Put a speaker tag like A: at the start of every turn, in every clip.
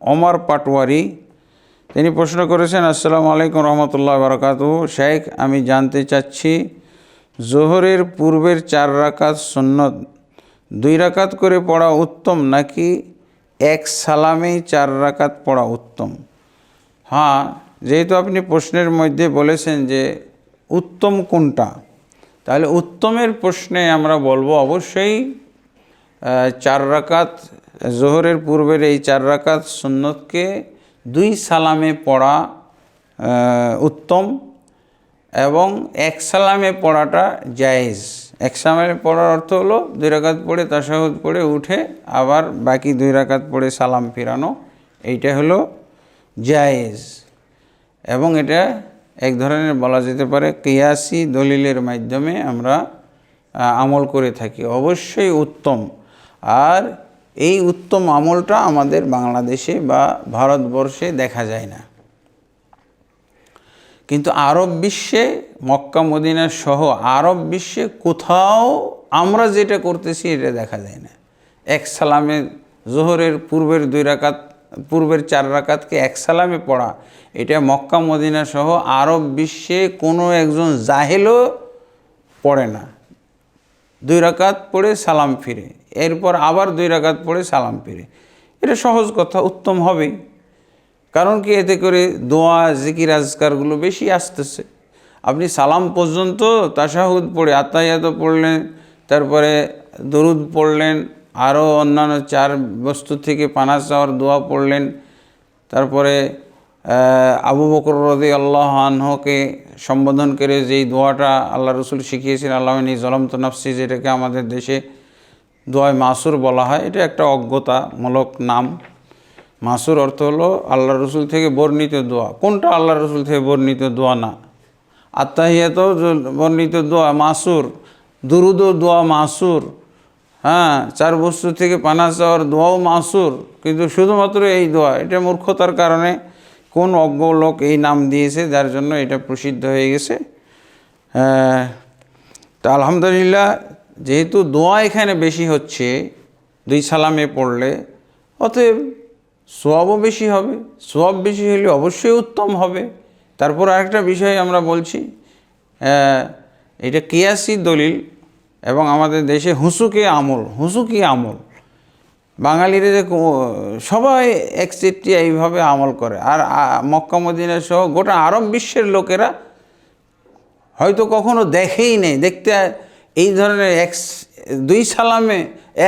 A: ওমর পাটওয়ারি, তিনি প্রশ্ন করেছেন, আসসালামু আলাইকুম রহমতুল্লাহ বারাকাতুহু। শেখ, আমি জানতে চাচ্ছি জোহরের পূর্বের 4 রাকাত সুন্নত 2 রাকাত করে পড়া উত্তম নাকি এক সালামেই 4 রাকাত পড়া উত্তম? হ্যাঁ, যেহেতু আপনি প্রশ্নের মধ্যে বলেছেন যে উত্তম কোনটা, তাহলে উত্তমের প্রশ্নে আমরা বলবো অবশ্যই 4 রাকাত জোহরের পূর্বের এই 4 রাকাত সুন্নতকে 2 সালামে পড়া উত্তম, এবং এক সালামে পড়াটা জায়েজ। এক সালামে পড়ার অর্থ হলো 2 রাকাত পড়ে তাশাহুদ পড়ে উঠে আবার বাকি 2 রাকাত পড়ে সালাম ফিরানো, এইটা হলো জায়েজ। এবং এটা এক ধরনের বলা যেতে পারে কিয়াসি দলিলের মাধ্যমে আমরা আমল করে থাকি, অবশ্যই উত্তম। আর এই উত্তম আমলটা আমাদের বাংলাদেশে বা ভারতবর্ষে দেখা যায় না, কিন্তু আরব বিশ্বে, মক্কা মদিনা সহ আরব বিশ্বে কোথাও আমরা যেটা করতেছি এটা দেখা যায় না। এক সালামে জোহরের পূর্বের 2 রাকাত, পূর্বের 4 রাকাতকে এক সালামে পড়া, এটা মক্কা মদিনা সহ আরব বিশ্বে কোনো একজন জাহেলও পড়ে না। 2 রাকাত পড়ে সালাম ফিরে, এরপর আবার 2 রাকাত পড়ে সালাম ফিরে। এটা সহজ কথা, উত্তম হবেই। কারণ কি, এতে করে দোয়া জিকির আজকারগুলো বেশি আসতেছে। আপনি সালাম পর্যন্ত তাশাহুদ পড়ে আত্তাহিয়াত পড়লেন, তারপরে দরুদ পড়লেন, আরও অন্যান্য 4 বস্তু থেকে পানা চাওয়ার দোয়া পড়লেন, তারপরে আবু বকর রাদিয়াল্লাহু আনহুকে সম্বোধন করে যেই দোয়াটা আল্লাহ রসুল শিখিয়েছেন, আল্লাহুম্মা যালামতু নাফসি, যেটাকে আমাদের দেশে দোয়ায় মাসুর বলা হয়, এটা একটা অজ্ঞতামূলক নাম। মাসুর অর্থ হলো আল্লাহ রসুল থেকে বর্ণিত দোয়া। কোনটা আল্লাহ রসুল থেকে বর্ণিত দোয়া না? আত্তাহিয়াতেও বর্ণিত দোয়া মাসুর, দুরুদও দোয়া মাসুর, হ্যাঁ, 4 বস্তু থেকে পানা চাওয়ার দোয়াও মাসুর, কিন্তু শুধুমাত্র এই দোয়া, এটা মূর্খতার কারণে কোন অজ্ঞ লোক এই নাম দিয়েছে, যার জন্য এটা প্রসিদ্ধ হয়ে গেছে। তা আলহামদুলিল্লাহ, যেহেতু দোয়া এখানে বেশি হচ্ছে 2 সালামে পড়লে, অতএব সওয়াবও বেশি হবে। সওয়াব বেশি হলে অবশ্যই উত্তম হবে। তারপর আরেকটা বিষয় আমরা বলছি, এটা কিয়াসি দলিল, এবং আমাদের দেশে হুঁসুকি আমল, বাঙালিরা যে সবাই একচেটিয়া এইভাবে আমল করে। আর মক্কা মদিনা সহ গোটা আরব বিশ্বের লোকেরা হয়তো কখনো দেখেই নেই, দেখতে এই ধরনের 2 সালামে,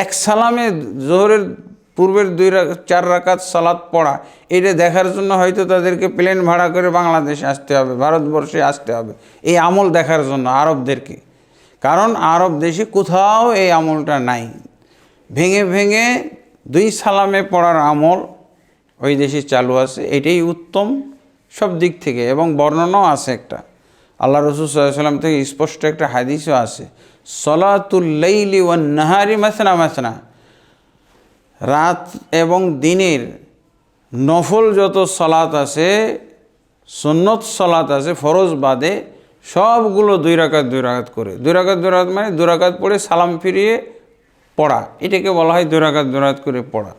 A: এক সালামে জোহরের পূর্বের 4 রাকাত সালাত পড়া, এটা দেখার জন্য হয়তো তাদেরকে প্লেন ভাড়া করে বাংলাদেশে আসতে হবে, ভারতবর্ষে আসতে হবে এই আমল দেখার জন্য আরবদেরকে। কারণ আরব দেশে কোথাও এই আমলটা নাই। ভেঙে ভেঙে 2 সালামে পড়ার আমল ওই দেশে চালু আছে, এটাই উত্তম সব দিক থেকে। এবং বর্ণনাও আছে একটা, আল্লাহ রসুল সাল্লাল্লাহু আলাইহি ওয়াসাল্লাম থেকে স্পষ্ট একটা হাদিসও আছে, সলাতুল লাইলি ওয়ান নাহারি মাসনা মাসনা, রাত এবং দিনের নফল যত সালাত আছে, সুন্নত সালাত আছে ফরজ বাদে, সবগুলো 2 রাকাত 2 রাকাত করে, 2 রাকাত 2 রাকাত মানে 2 রাকাত পড়ে সালাম ফিরিয়ে পড়া, এটাকে বলা হয় 2 রাকাত 2 রাকাত করে পড়া।